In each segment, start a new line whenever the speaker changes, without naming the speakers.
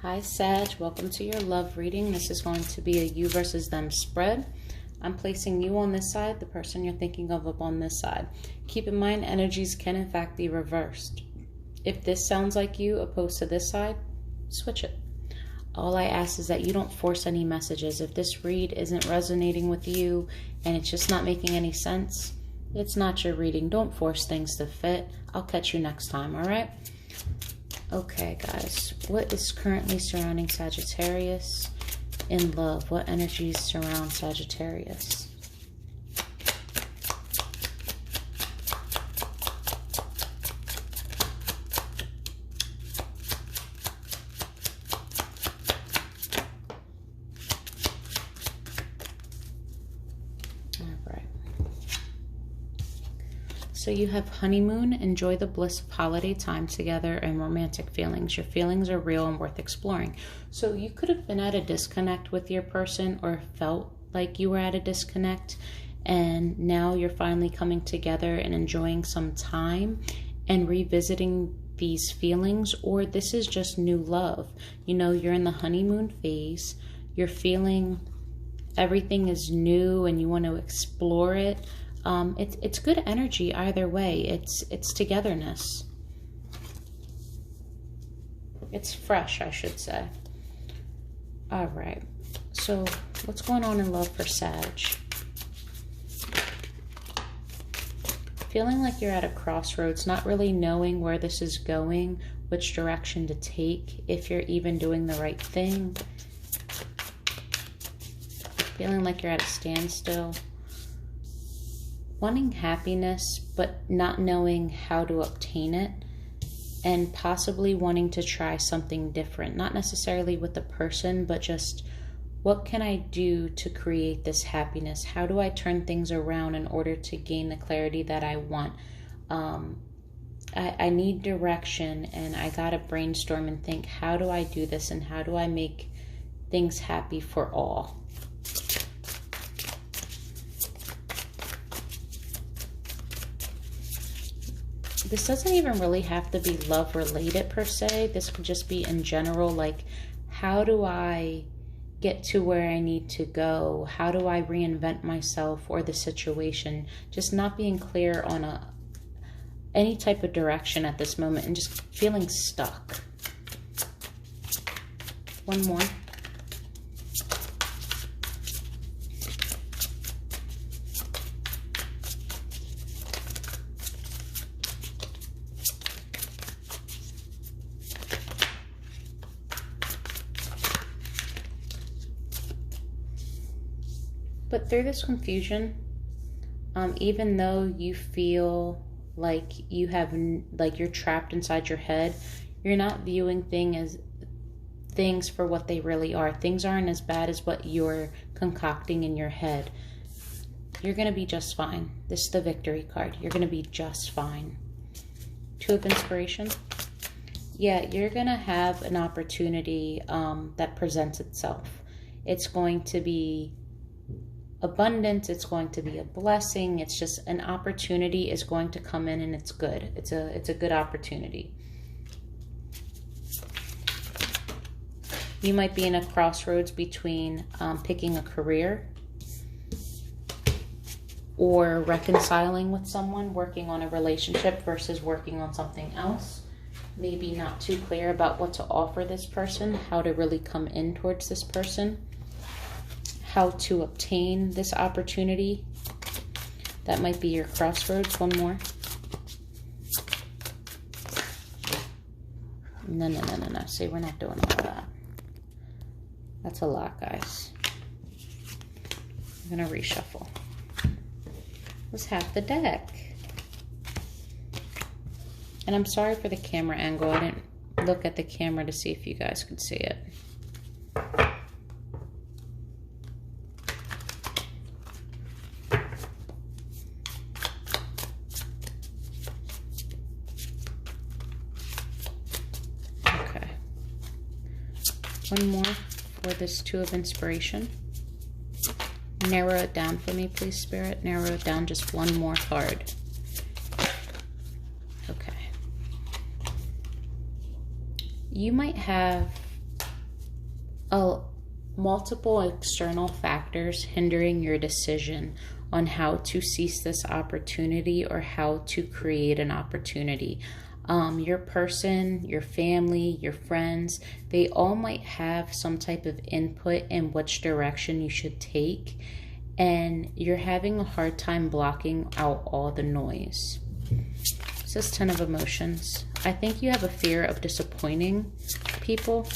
Hi Sag, welcome to your love reading. This is going to be a you versus them spread. I'm placing you on this side, the person you're thinking of up on this side. Keep in mind, energies can in fact be reversed. If this sounds like you opposed to this side, switch it. All I ask is that you don't force any messages. If this read isn't resonating with you and it's just not making any sense, it's not your reading. Don't force things to fit. I'll catch you next time, all right? Okay, guys, what is currently surrounding Sagittarius in love? What energies surround Sagittarius? So you have honeymoon, enjoy the bliss of holiday time together, and romantic feelings. Your feelings are real and worth exploring. So you could have been at a disconnect with your person or felt like you were at a disconnect, and now you're finally coming together and enjoying some time and revisiting these feelings, or this is just new love. You know, you're in the honeymoon phase. You're feeling everything is new and you want to explore it. It's good energy either way. It's togetherness. It's fresh, I should say. All right. So what's going on in love for Sag? Feeling like you're at a crossroads, not really knowing where this is going, which direction to take, if you're even doing the right thing. Feeling like you're at a standstill. Wanting happiness, but not knowing how to obtain it, and possibly wanting to try something different. Not necessarily with the person, but just what can I do to create this happiness? How do I turn things around in order to gain the clarity that I want? I need direction, and I gotta brainstorm and think, how do I do this, and how do I make things happy for all? This doesn't even really have to be love related per se. This could just be in general, like, how do I get to where I need to go? How do I reinvent myself or the situation? Just not being clear on any type of direction at this moment and just feeling stuck. One more. But through this confusion, even though you feel like you're trapped inside your head, you're not viewing things for what they really are. Things aren't as bad as what you're concocting in your head. You're going to be just fine. This is the victory card. You're going to be just fine. Two of Inspiration. Yeah, you're going to have an opportunity that presents itself. It's going to be abundance, it's going to be a blessing. It's just an opportunity is going to come in, and it's good. It's a good opportunity. You might be in a crossroads between picking a career or reconciling with someone, working on a relationship versus working on something else. Maybe not too clear about what to offer this person, how to really come in towards this person, how to obtain this opportunity. That might be your crossroads. One more. No. See, we're not doing all that. That's a lot, guys. I'm going to reshuffle. Let's half the deck. And I'm sorry for the camera angle. I didn't look at the camera to see if you guys could see it. One more for this Two of Inspiration. Narrow it down for me, please, Spirit. Narrow it down just one more card. Okay. You might have multiple external factors hindering your decision on how to seize this opportunity or how to create an opportunity. Your person, your family, your friends, they all might have some type of input in which direction you should take, and you're having a hard time blocking out all the noise. This is 10 of emotions. I think you have a fear of disappointing people.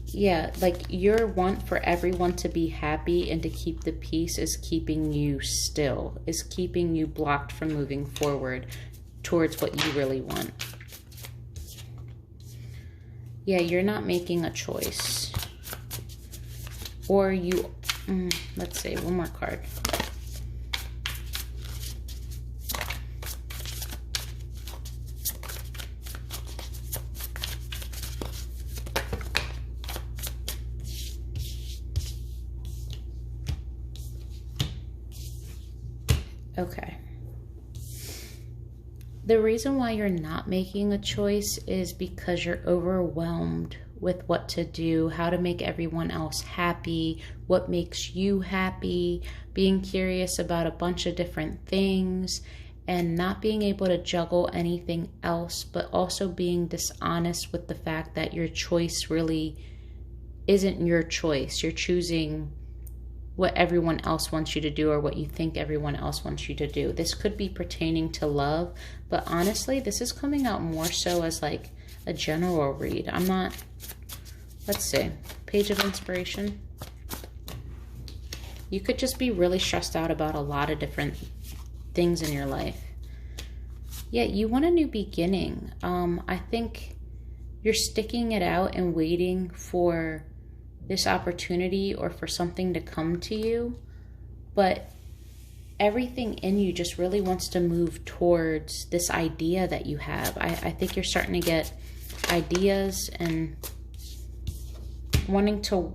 Yeah, like your want for everyone to be happy and to keep the peace is keeping you still, is keeping you blocked from moving forward towards what you really want. Yeah, you're not making a choice. Or you, let's see, one more card. Okay. The reason why you're not making a choice is because you're overwhelmed with what to do, how to make everyone else happy, what makes you happy, being curious about a bunch of different things, and not being able to juggle anything else, but also being dishonest with the fact that your choice really isn't your choice. You're choosing what everyone else wants you to do or what you think everyone else wants you to do. This could be pertaining to love, but honestly, this is coming out more so as like a general read. I'm not, let's see, Page of Inspiration. You could just be really stressed out about a lot of different things in your life. Yeah, you want a new beginning. I think you're sticking it out and waiting for this opportunity or for something to come to you, but everything in you just really wants to move towards this idea that you have. I think you're starting to get ideas and wanting to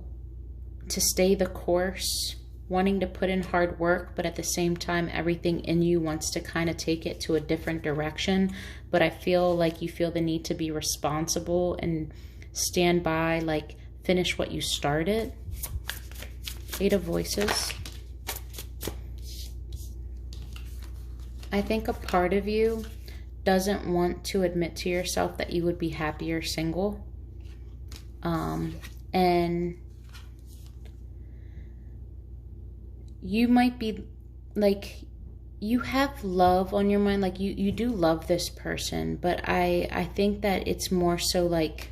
stay the course, wanting to put in hard work, but at the same time, everything in you wants to kind of take it to a different direction. But I feel like you feel the need to be responsible and stand by, like, finish what you started. 8 of Voices. I think a part of you doesn't want to admit to yourself that you would be happier single. And you might be like, you have love on your mind. Like you do love this person, but I think that it's more so like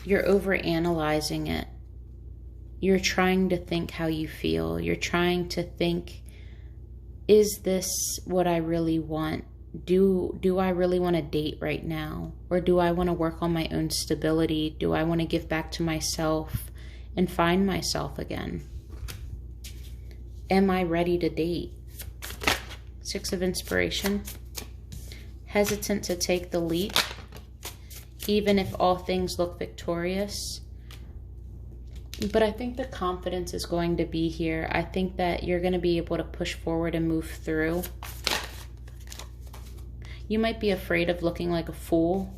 you're overanalyzing it. You're trying to think how you feel. You're trying to think, is this what I really want? Do I really want to date right now? Or do I want to work on my own stability? Do I want to give back to myself and find myself again? Am I ready to date? 6 of Inspiration. Hesitant to take the leap, even if all things look victorious. But I think the confidence is going to be here. I think that you're going to be able to push forward and move through. You might be afraid of looking like a fool.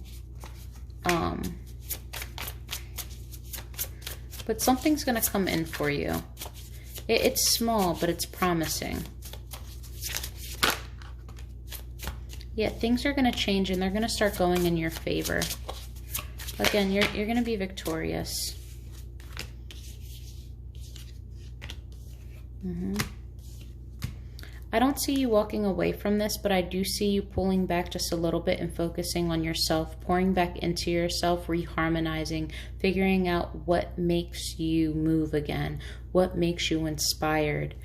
But something's going to come in for you. It's small, but it's promising. Yeah, things are going to change and they're going to start going in your favor. Again, you're going to be victorious. I don't see you walking away from this, but I do see you pulling back just a little bit and focusing on yourself, pouring back into yourself, reharmonizing, figuring out what makes you move again, what makes you inspired.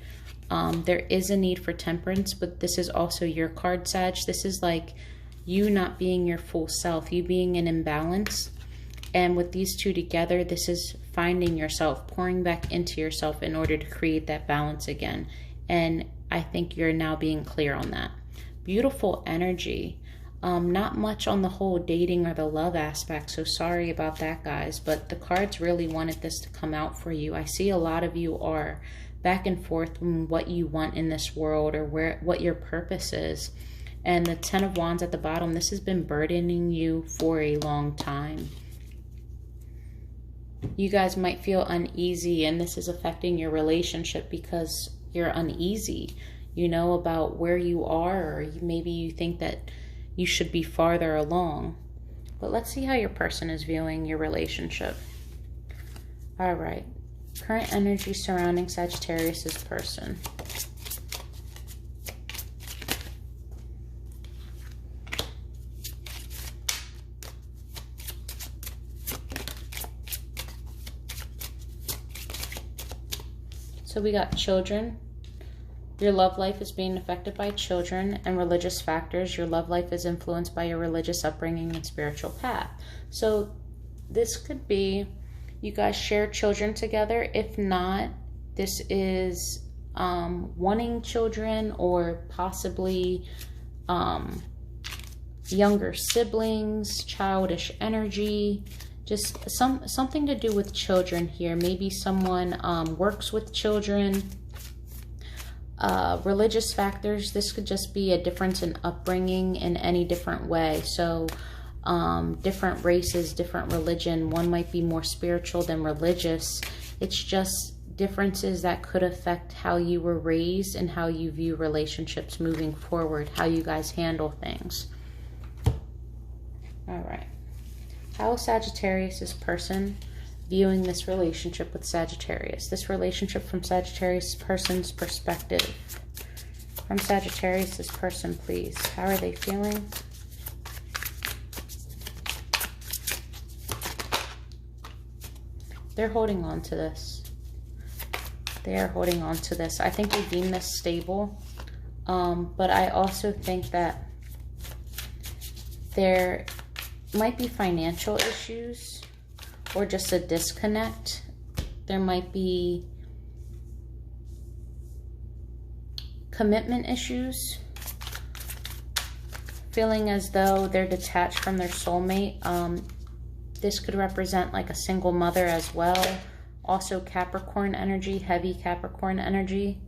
There is a need for temperance, but this is also your card, Sag. This is like you not being your full self, you being in imbalance. And with these two together, this is finding yourself, pouring back into yourself in order to create that balance again. And I think you're now being clear on that. Beautiful energy. Not much on the whole dating or the love aspect, so sorry about that, guys. But the cards really wanted this to come out for you. I see a lot of you are back and forth on what you want in this world or what your purpose is. And the Ten of Wands at the bottom, this has been burdening you for a long time. You guys might feel uneasy, and this is affecting your relationship because you're uneasy, you know, about where you are, or maybe you think that you should be farther along. But let's see how your person is viewing your relationship. All right. Current energy surrounding Sagittarius's person. So we got children. Your love life is being affected by children and religious factors. Your love life is influenced by your religious upbringing and spiritual path. So this could be you guys share children together. If not, this is wanting children, or possibly younger siblings, childish energy. Just something to do with children here. Maybe someone works with children. Religious factors. This could just be a difference in upbringing in any different way. So different races, different religion. One might be more spiritual than religious. It's just differences that could affect how you were raised and how you view relationships moving forward, how you guys handle things. All right. How is Sagittarius's person viewing this relationship with Sagittarius? This relationship from Sagittarius person's perspective. From Sagittarius's person, please. How are they feeling? They're holding on to this. They are holding on to this. I think they deem this stable. But I also think that there might be financial issues or just a disconnect. There might be commitment issues, feeling as though they're detached from their soulmate. This could represent like a single mother as well. Also Capricorn energy, heavy Capricorn energy.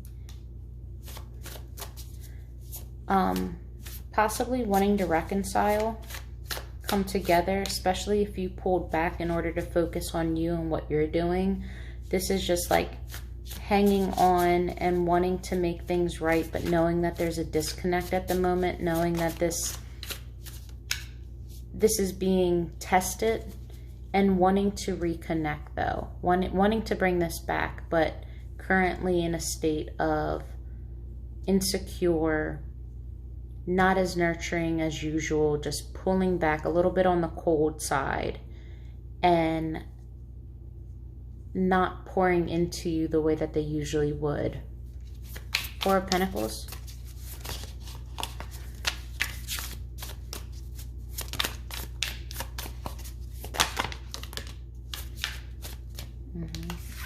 Possibly wanting to reconcile, come together, especially if you pulled back in order to focus on you and what you're doing. This is just like hanging on and wanting to make things right, but knowing that there's a disconnect at the moment, knowing that this is being tested, and wanting to reconnect though, wanting to bring this back, but currently in a state of insecure, not as nurturing as usual, just pulling back a little bit on the cold side and not pouring into you the way that they usually would. Four of Pentacles.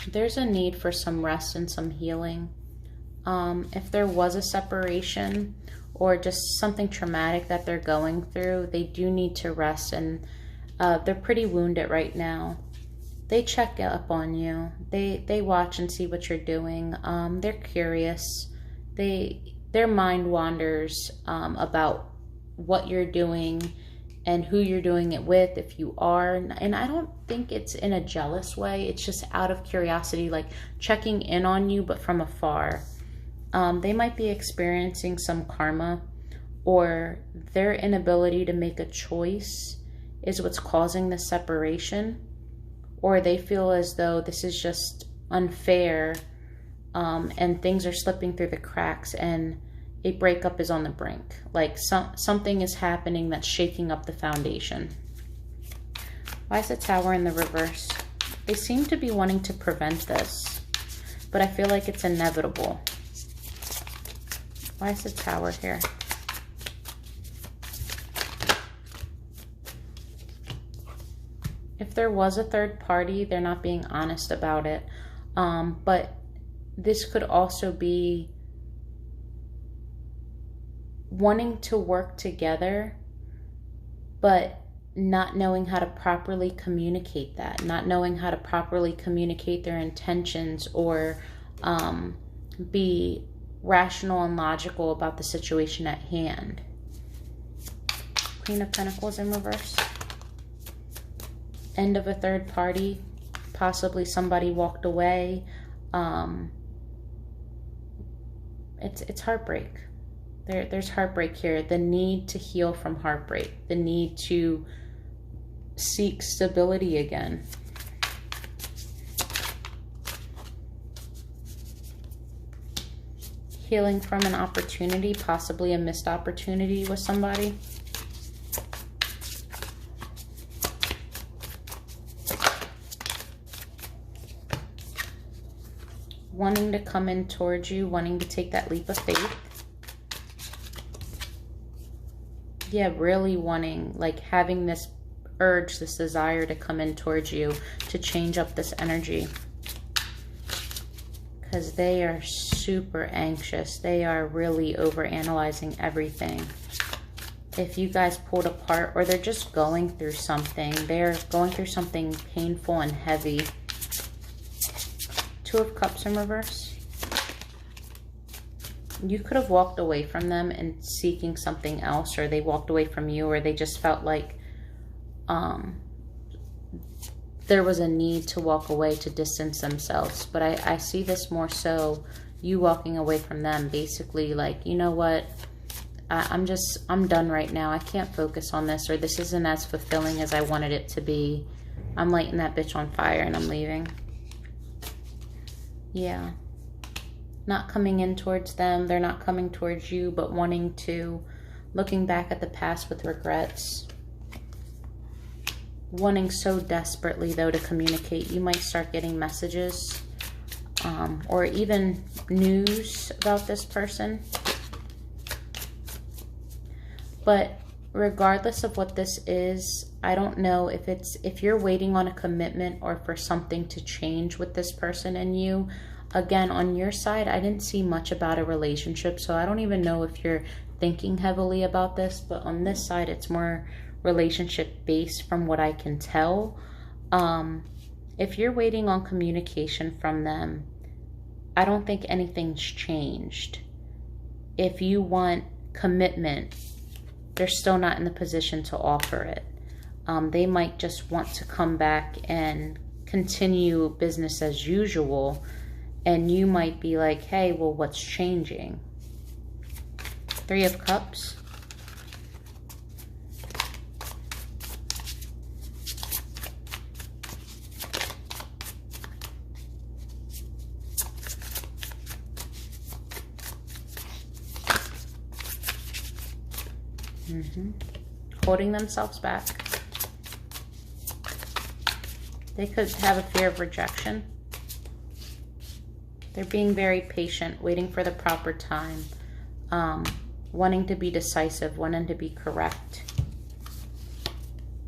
There's a need for some rest and some healing. If there was a separation or just something traumatic that they're going through, they do need to rest, and they're pretty wounded right now. They check up on you. They watch and see what you're doing. They're curious. Their mind wanders about what you're doing and who you're doing it with, if you are. And I don't think it's in a jealous way. It's just out of curiosity, like checking in on you, but from afar. They might be experiencing some karma, or their inability to make a choice is what's causing the separation, or they feel as though this is just unfair, and things are slipping through the cracks and a breakup is on the brink. Like something is happening that's shaking up the foundation. Why is the Tower in the reverse? They seem to be wanting to prevent this, but I feel like it's inevitable. Why is the Tower here? If there was a third party, they're not being honest about it. But this could also be wanting to work together, but not knowing how to properly communicate that, not knowing how to properly communicate their intentions, or be rational and logical about the situation at hand. Queen of Pentacles in reverse. End of a third party. Possibly somebody walked away. It's heartbreak. There's heartbreak here. The need to heal from heartbreak. The need to seek stability again. Healing from an opportunity, possibly a missed opportunity with somebody. Wanting to come in towards you, wanting to take that leap of faith. Yeah, really wanting, like having this urge, this desire to come in towards you, to change up this energy. Because they are super anxious. They are really overanalyzing everything. If you guys pulled apart, or they're just going through something. They're going through something painful and heavy. Two of Cups in reverse. You could have walked away from them and seeking something else, or they walked away from you, or they just felt like there was a need to walk away, to distance themselves. But I see this more so you walking away from them, basically like, you know what, I'm done right now. I can't focus on this, or this isn't as fulfilling as I wanted it to be. I'm lighting that bitch on fire and I'm leaving. Yeah. Not coming in towards them. They're not coming towards you, but wanting to, looking back at the past with regrets. Wanting so desperately, though, to communicate. You might start getting messages or even news about this person. But regardless of what this is, I don't know if you're waiting on a commitment or for something to change with this person and you. Again, on your side, I didn't see much about a relationship, so I don't even know if you're thinking heavily about this. But on this side, it's more relationship based from what I can tell. If you're waiting on communication from them, I don't think anything's changed. If you want commitment, they're still not in the position to offer it. They might just want to come back and continue business as usual, and you might be like, hey, well, what's changing? Three of Cups. Holding themselves back. They could have a fear of rejection. They're being very patient, waiting for the proper time, wanting to be decisive, wanting to be correct.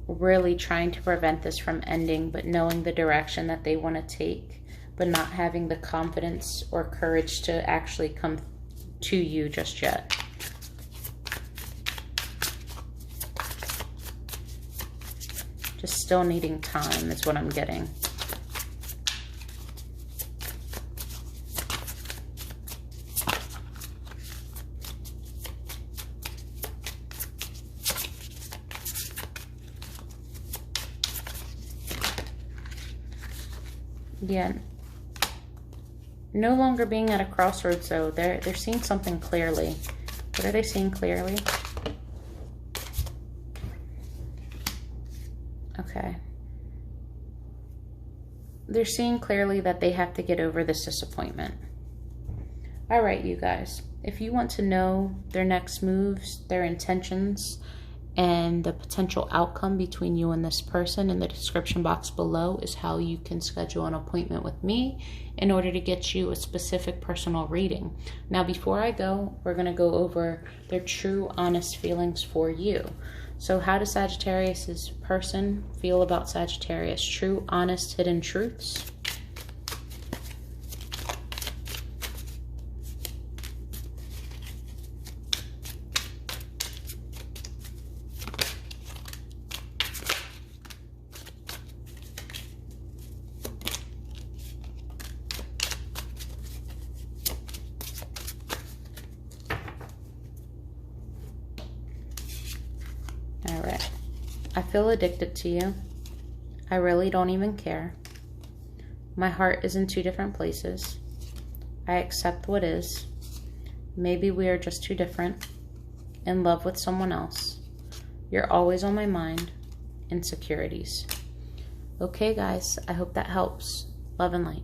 Really trying to prevent this from ending, but knowing the direction that they want to take, but not having the confidence or courage to actually come to you just yet. Just still needing time is what I'm getting. Yeah. No longer being at a crossroads, though. They're seeing something clearly. What are they seeing clearly? Okay. They're seeing clearly that they have to get over this disappointment. All right, you guys. If you want to know their next moves, their intentions, and the potential outcome between you and this person, in the description box below is how you can schedule an appointment with me in order to get you a specific personal reading. Now, before I go, we're going to go over their true, honest feelings for you. So how does Sagittarius's person feel about Sagittarius? True, honest, hidden truths. All right. I feel addicted to you. I really don't even care. My heart is in two different places. I accept what is. Maybe we are just too different. In love with someone else. You're always on my mind. Insecurities. Okay, guys. I hope that helps. Love and light.